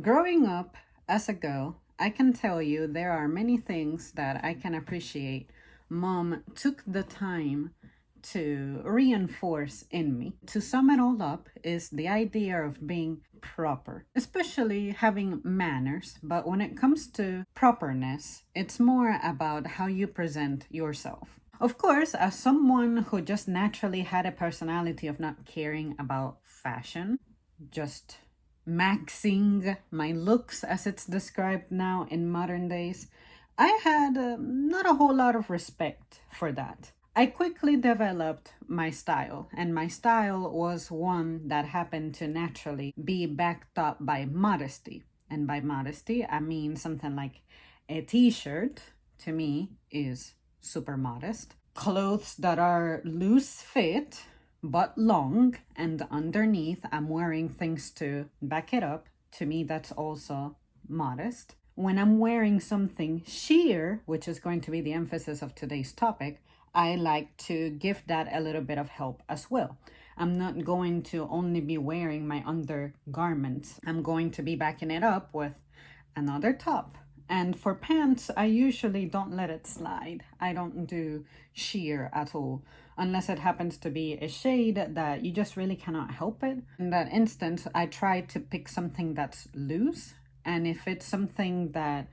Growing up as a girl, I can tell you there are many things that I can appreciate. Mom took the time to reinforce in me. To sum it all up, is the idea of being proper, especially having manners. But when it comes to properness, it's more about how you present yourself. Of course, as someone who just naturally had a personality of not caring about fashion, just maxing my looks as it's described now in modern days, I had not a whole lot of respect for that. I quickly developed my style, and my style was one that happened to naturally be backed up by modesty. And by modesty, I mean something like a t shirt, to me, is super modest. Clothes that are loose fit but long, and underneath I'm wearing things to back it up. To me, that's also modest. When I'm wearing something sheer, which is going to be the emphasis of today's topic, I like to give that a little bit of help as well. I'm not going to only be wearing my undergarments. I'm going to be backing it up with another top. And for pants, I usually don't let it slide. I don't do sheer at all, unless it happens to be a shade that you just really cannot help it. In that instance, I try to pick something that's loose. And if it's something that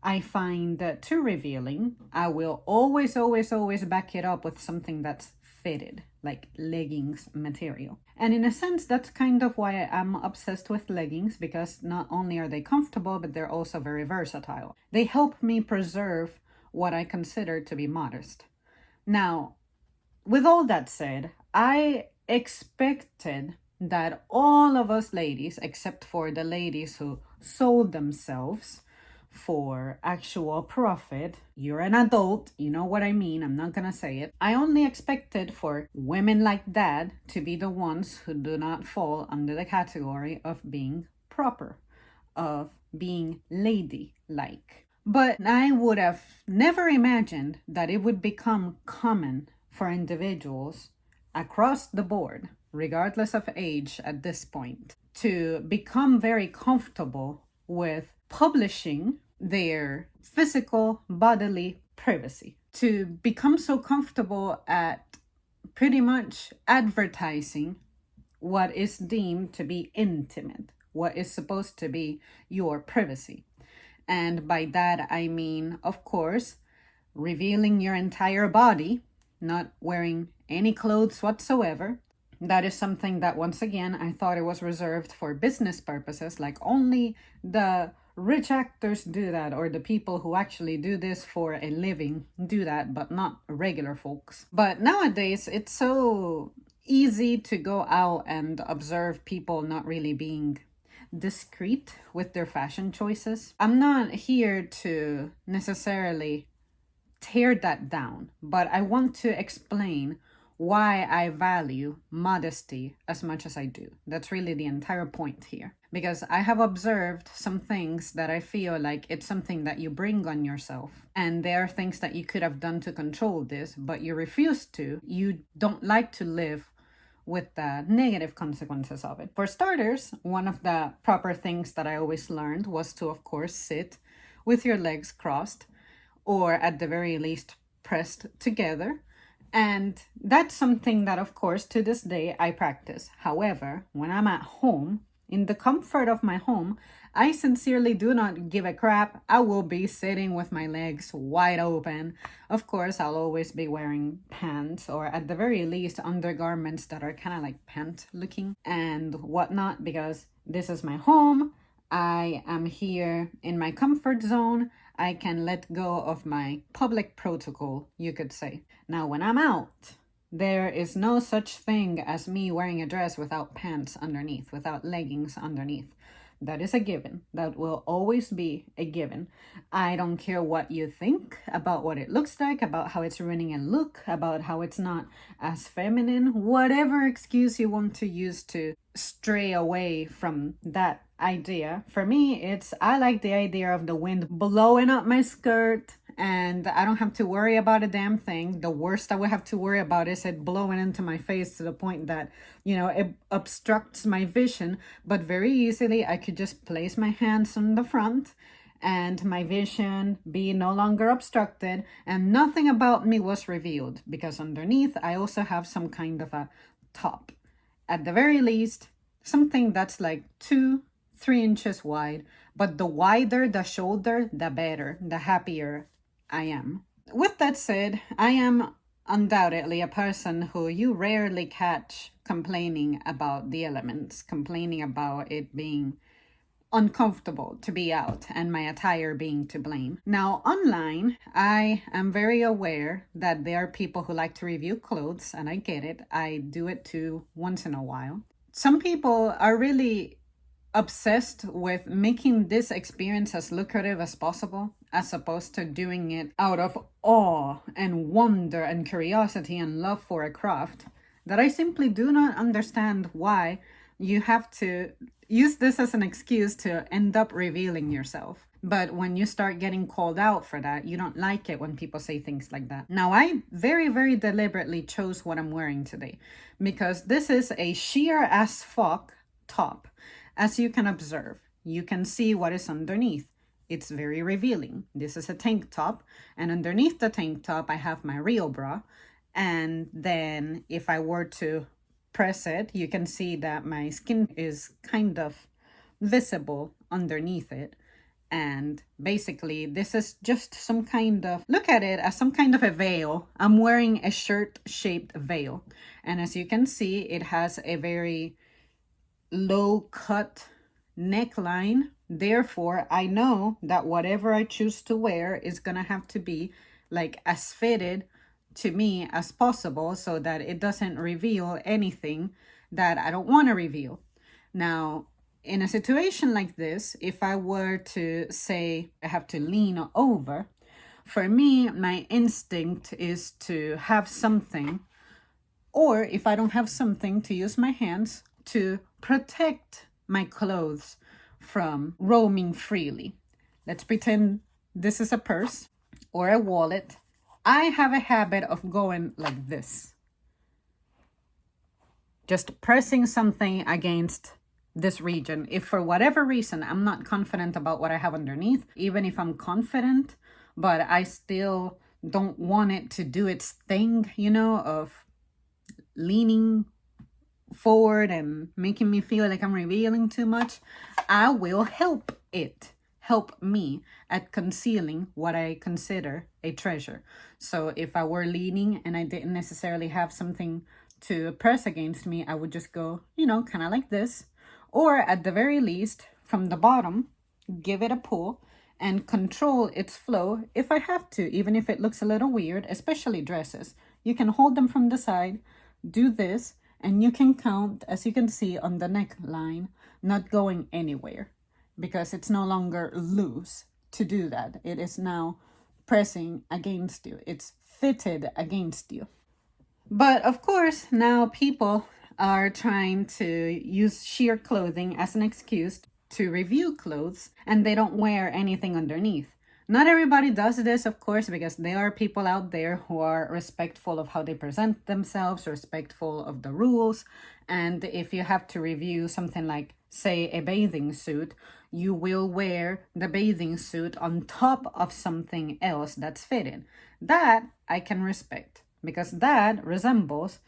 I find too revealing, I will always back it up with something that's fitted, like leggings material. And in a sense, that's kind of why I'm obsessed with leggings, because not only are they comfortable, but they're also very versatile. They help me preserve what I consider to be modest. Now, with all that said, I expected that all of us ladies, except for the ladies who sold themselves for actual profit. You're an adult, you know what I mean, I'm not gonna say it. I only expected for women like that to be the ones who do not fall under the category of being proper, of being ladylike. But I would have never imagined that it would become common for individuals across the board, regardless of age at this point, to become very comfortable with publishing their physical bodily privacy, to become so comfortable at pretty much advertising what is deemed to be intimate, what is supposed to be your privacy. And by that I mean, of course, revealing your entire body, not wearing any clothes whatsoever. That is something that, once again, I thought it was reserved for business purposes, like only the rich actors do that, or the people who actually do this for a living do that, but not regular folks. But nowadays, it's so easy to go out and observe people not really being discreet with their fashion choices. I'm not here to necessarily tear that down, but I want to explain why I value modesty as much as I do. That's really the entire point here. Because I have observed some things that I feel like it's something that you bring on yourself. And there are things that you could have done to control this, but you refuse to. You don't like to live with the negative consequences of it. For starters, one of the proper things that I always learned was to, of course, sit with your legs crossed, or at the very least pressed together. And that's something that, of course, to this day I practice. However, when I'm at home, in the comfort of my home, I sincerely do not give a crap. I will be sitting with my legs wide open. Of course, I'll always be wearing pants, or at the very least undergarments that are kind of like pant looking and whatnot, because this is my home. I am here in my comfort zone. I can let go of my public protocol, you could say. Now, when I'm out, there is no such thing as me wearing a dress without pants underneath, without leggings underneath. That is a given. That will always be a given. I don't care what you think about what it looks like, about how it's ruining a look, about how it's not as feminine, whatever excuse you want to use to stray away from that idea. For me, I like the idea of the wind blowing up my skirt and I don't have to worry about a damn thing. The worst I would have to worry about is it blowing into my face to the point that, it obstructs my vision. But very easily, I could just place my hands on the front and my vision be no longer obstructed, and nothing about me was revealed because underneath I also have some kind of a top. At the very least, something that's like 2-3 inches wide, but the wider the shoulder, the better, the happier I am. With that said, I am undoubtedly a person who you rarely catch complaining about the elements, complaining about it being uncomfortable to be out and my attire being to blame. Now, online, I am very aware that there are people who like to review clothes, and I get it. I do it too once in a while. Some people are really obsessed with making this experience as lucrative as possible, as opposed to doing it out of awe and wonder and curiosity and love for a craft, that I simply do not understand why you have to use this as an excuse to end up revealing yourself. But when you start getting called out for that, you don't like it when people say things like that. Now, I very, very deliberately chose what I'm wearing today because this is a sheer as fuck top. As you can observe, you can see what is underneath. It's very revealing. This is a tank top, and underneath the tank top, I have my real bra. And then if I were to press it, you can see that my skin is kind of visible underneath it. And basically, this is just some kind of, look at it as some kind of a veil. I'm wearing a shirt-shaped veil. And as you can see, it has a very low cut neckline. Therefore, I know that whatever I choose to wear is going to have to be like as fitted to me as possible so that it doesn't reveal anything that I don't want to reveal. Now, in a situation like this, if I were to say I have to lean over, for me, my instinct is to have something, or if I don't have something, to use my hands to protect my clothes from roaming freely. Let's pretend this is a purse or a wallet. I have a habit of going like this, just pressing something against this region. If for whatever reason I'm not confident about what I have underneath, even if I'm confident, but I still don't want it to do its thing, of leaning forward and making me feel like I'm revealing too much, I will help me at concealing what I consider a treasure. So if I were leaning and I didn't necessarily have something to press against me, I would just go, kind of like this. Or at the very least, from the bottom, give it a pull and control its flow if I have to, even if it looks a little weird, especially dresses. You can hold them from the side, do this, and you can count, as you can see on the neckline, not going anywhere because it's no longer loose to do that. It is now pressing against you. It's fitted against you. But of course, now people are trying to use sheer clothing as an excuse to review clothes, and they don't wear anything underneath. Not everybody does this, of course, because there are people out there who are respectful of how they present themselves, respectful of the rules. And if you have to review something like, say, a bathing suit, you will wear the bathing suit on top of something else that's fitted. That I can respect, because that resembles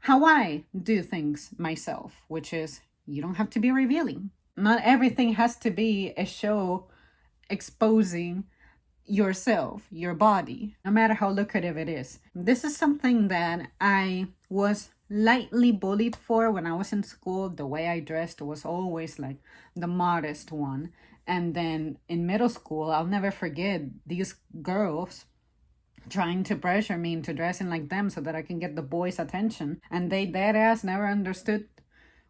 how I do things myself, which is you don't have to be revealing. Not everything has to be a show exposing yourself, your body, no matter how lucrative it is. This is something that I was lightly bullied for when I was in school. The way I dressed was always like the modest one. And then in middle school, I'll never forget these girls trying to pressure me into dressing like them so that I can get the boys' attention. And they dead ass never understood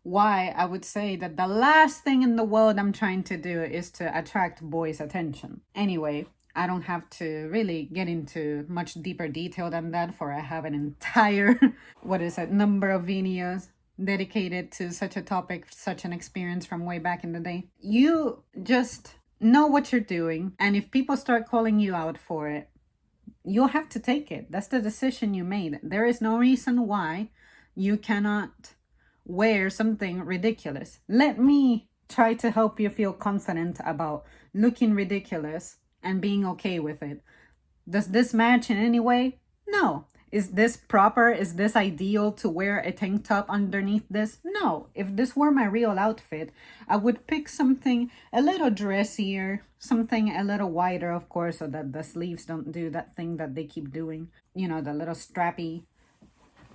why I would say that the last thing in the world I'm trying to do is to attract boys' attention. Anyway, I don't have to really get into much deeper detail than that, for I have an entire, number of videos dedicated to such a topic, such an experience from way back in the day. You just know what you're doing. And if people start calling you out for it, you'll have to take it. That's the decision you made. There is no reason why you cannot wear something ridiculous. Let me try to help you feel confident about looking ridiculous and being okay with it. Does this match in any way? No. Is this proper? Is this ideal to wear a tank top underneath this? No. If this were my real outfit, I would pick something a little dressier, something a little wider, of course, so that the sleeves don't do that thing that they keep doing. You know, the little strappy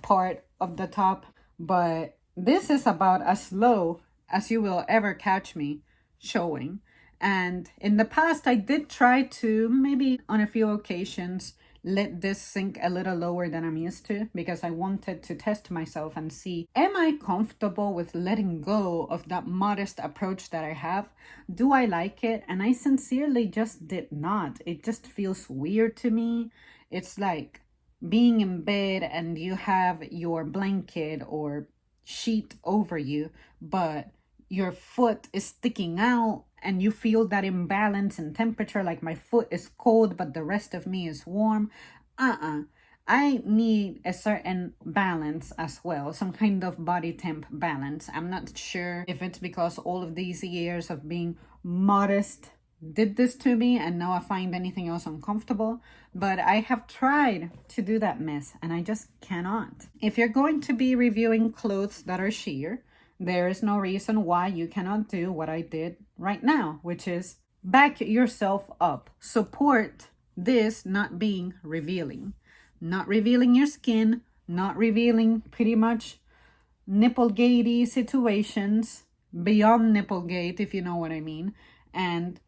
part of the top. But this is about as low as you will ever catch me showing. And in the past, I did try to, maybe on a few occasions, let this sink a little lower than I'm used to, because I wanted to test myself and see, am I comfortable with letting go of that modest approach that I have? Do I like it? And I sincerely just did not. It just feels weird to me. It's like being in bed and you have your blanket or sheet over you, but your foot is sticking out and you feel that imbalance in temperature, like my foot is cold but the rest of me is warm. I need a certain balance as well, some kind of body temp balance. I'm not sure if it's because all of these years of being modest did this to me and now I find anything else uncomfortable, but I have tried to do that mess and I just cannot. If you're going to be reviewing clothes that are sheer, there is no reason why you cannot do what I did right now, which is back yourself up. Support this not being revealing. Not revealing your skin, not revealing pretty much nipple-gatey situations, beyond nipplegate, if you know what I mean. And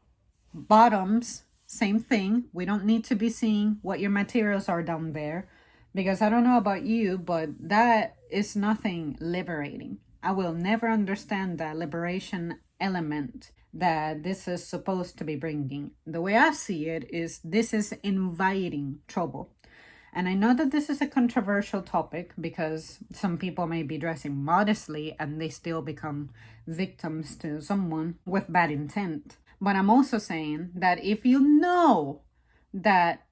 bottoms, same thing. We don't need to be seeing what your materials are down there, because I don't know about you, but that is nothing liberating. I will never understand that liberation element that this is supposed to be bringing. The way I see it is this is inviting trouble. And I know that this is a controversial topic because some people may be dressing modestly and they still become victims to someone with bad intent. But I'm also saying that if you know that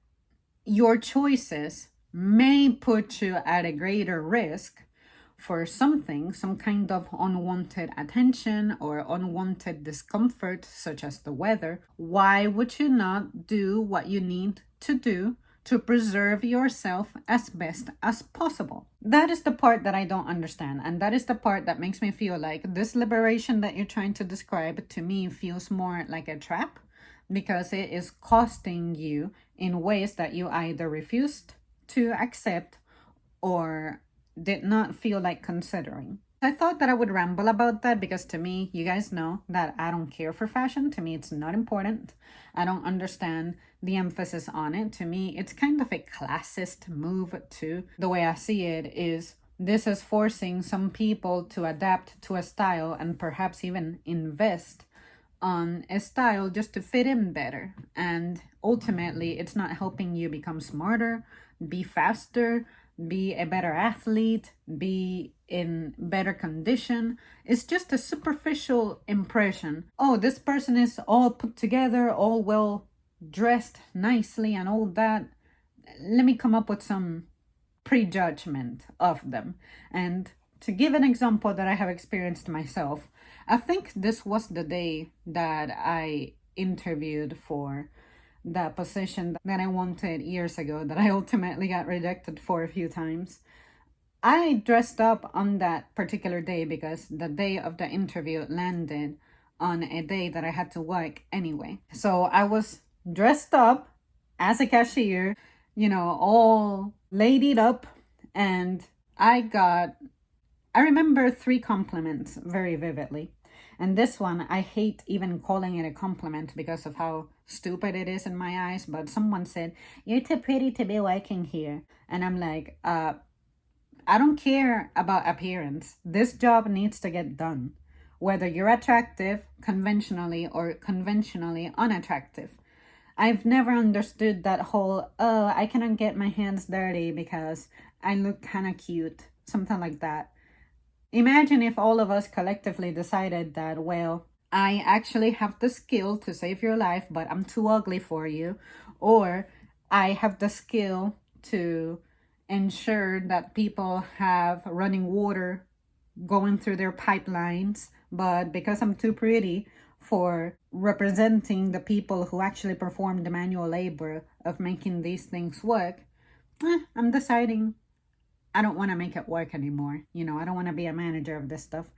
your choices may put you at a greater risk for something, some kind of unwanted attention or unwanted discomfort, such as the weather, why would you not do what you need to do to preserve yourself as best as possible? That is the part that I don't understand. And that is the part that makes me feel like this liberation that you're trying to describe to me feels more like a trap, because it is costing you in ways that you either refused to accept or did not feel like considering. I thought that I would ramble about that because to me, you guys know that I don't care for fashion. To me, it's not important. I don't understand the emphasis on it. To me, it's kind of a classist move too. The way I see it is this is forcing some people to adapt to a style and perhaps even invest on a style just to fit in better. And ultimately, it's not helping you become smarter, be faster, be a better athlete, be in better condition. It's just a superficial impression. Oh, this person is all put together, all well dressed nicely and all that. Let me come up with some prejudgment of them. And to give an example that I have experienced myself, I think this was the day that I interviewed for the position that I wanted years ago that I ultimately got rejected for a few times. I dressed up on that particular day because the day of the interview landed on a day that I had to work anyway. So I was dressed up as a cashier, all ladied up, and I remember 3 compliments very vividly. And this one, I hate even calling it a compliment because of how stupid it is in my eyes. But someone said, "You're too pretty to be working here." And I'm like, I don't care about appearance. This job needs to get done. Whether you're attractive conventionally or conventionally unattractive. I've never understood that whole, oh, I cannot get my hands dirty because I look kind of cute. Something like that. Imagine if all of us collectively decided that, well, I actually have the skill to save your life, but I'm too ugly for you. Or I have the skill to ensure that people have running water going through their pipelines, but because I'm too pretty for representing the people who actually perform the manual labor of making these things work, I'm deciding I don't want to make it work anymore. I don't want to be a manager of this stuff.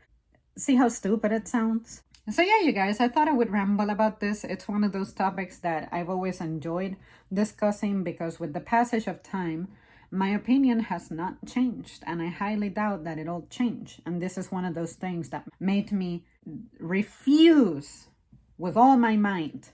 See how stupid it sounds? So, yeah, you guys, I thought I would ramble about this. It's one of those topics that I've always enjoyed discussing because with the passage of time, my opinion has not changed, and I highly doubt that it'll change. And this is one of those things that made me refuse with all my might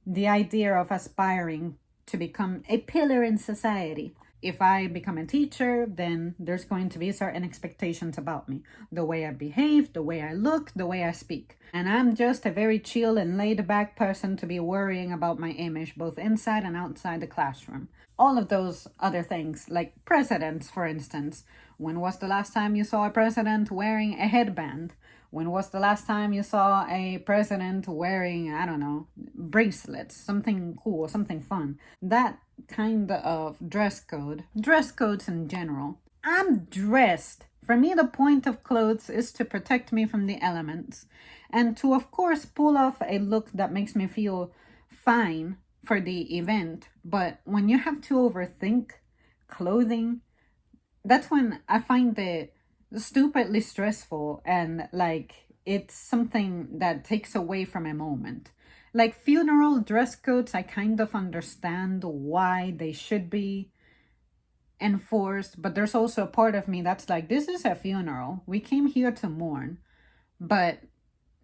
the idea of aspiring to become a pillar in society. If I become a teacher, then there's going to be certain expectations about me. The way I behave, the way I look, the way I speak. And I'm just a very chill and laid back person to be worrying about my image, both inside and outside the classroom. All of those other things, like presidents, for instance. When was the last time you saw a president wearing a headband? When was the last time you saw a president wearing, I don't know, bracelets, something cool, something fun? That kind of dress codes in general. I'm dressed. For me, the point of clothes is to protect me from the elements and to, of course, pull off a look that makes me feel fine for the event. But when you have to overthink clothing, that's when I find it stupidly stressful and like it's something that takes away from a moment. Like funeral dress codes, I kind of understand why they should be enforced, but there's also a part of me that's like, this is a funeral. We came here to mourn, but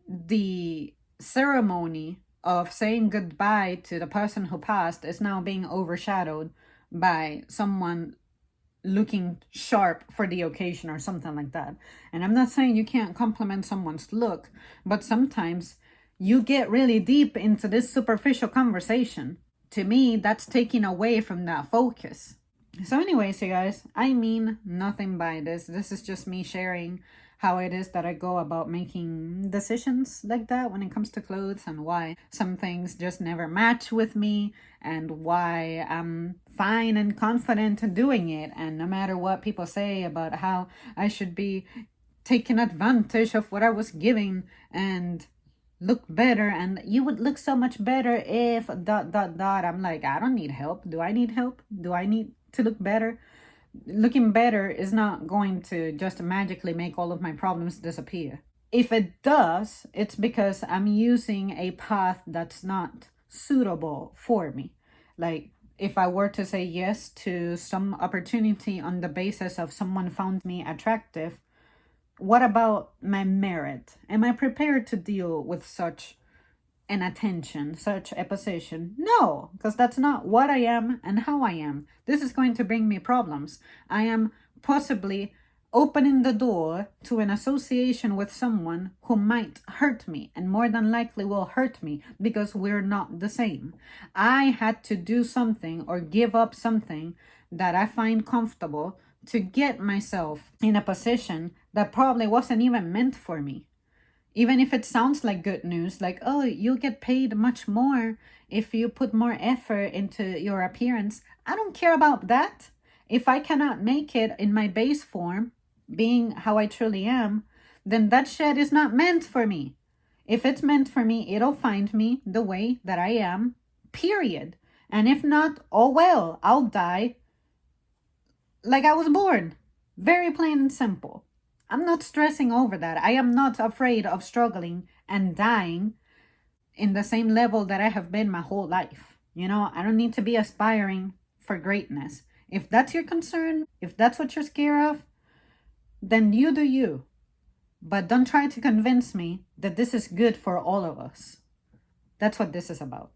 the ceremony of saying goodbye to the person who passed is now being overshadowed by someone looking sharp for the occasion or something like that. And I'm not saying you can't compliment someone's look, but sometimes you get really deep into this superficial conversation. To me, that's taking away from that focus. So anyways, you guys, I mean nothing by this. This is just me sharing how it is that I go about making decisions like that when it comes to clothes and why some things just never match with me and why I'm fine and confident doing it. And no matter what people say about how I should be taking advantage of what I was giving and look better, and you would look so much better if ... I'm like, I don't need help. Do I need help? Do I need to look better? Looking better is not going to just magically make all of my problems disappear. If it does, it's because I'm using a path that's not suitable for me. Like, if I were to say yes to some opportunity on the basis of someone found me attractive, what about my merit? Am I prepared to deal with such an attention, such a position? No, because that's not what I am and how I am. This is going to bring me problems. I am possibly opening the door to an association with someone who might hurt me and more than likely will hurt me because we're not the same. I had to do something or give up something that I find comfortable to get myself in a position that probably wasn't even meant for me. Even if it sounds like good news, like, oh, you'll get paid much more if you put more effort into your appearance. I don't care about that. If I cannot make it in my base form, being how I truly am, then that shit is not meant for me. If it's meant for me, it'll find me the way that I am, period. And if not, oh well, I'll die like I was born. Very plain and simple. I'm not stressing over that. I am not afraid of struggling and dying in the same level that I have been my whole life. I don't need to be aspiring for greatness. If that's your concern, if that's what you're scared of, then you do you. But don't try to convince me that this is good for all of us. That's what this is about.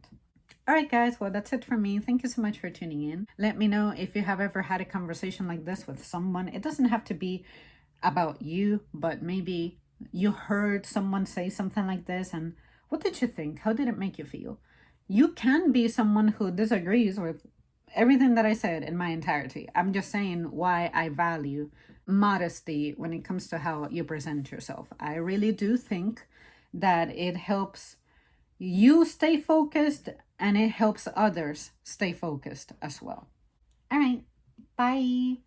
All right, guys. Well, that's it from me. Thank you so much for tuning in. Let me know if you have ever had a conversation like this with someone. It doesn't have to be about you, but maybe you heard someone say something like this, and what did you think? How did it make you feel? You can be someone who disagrees with everything that I said in my entirety. I'm just saying why I value modesty when it comes to how you present yourself. I really do think that it helps you stay focused and it helps others stay focused as well. All right. Bye.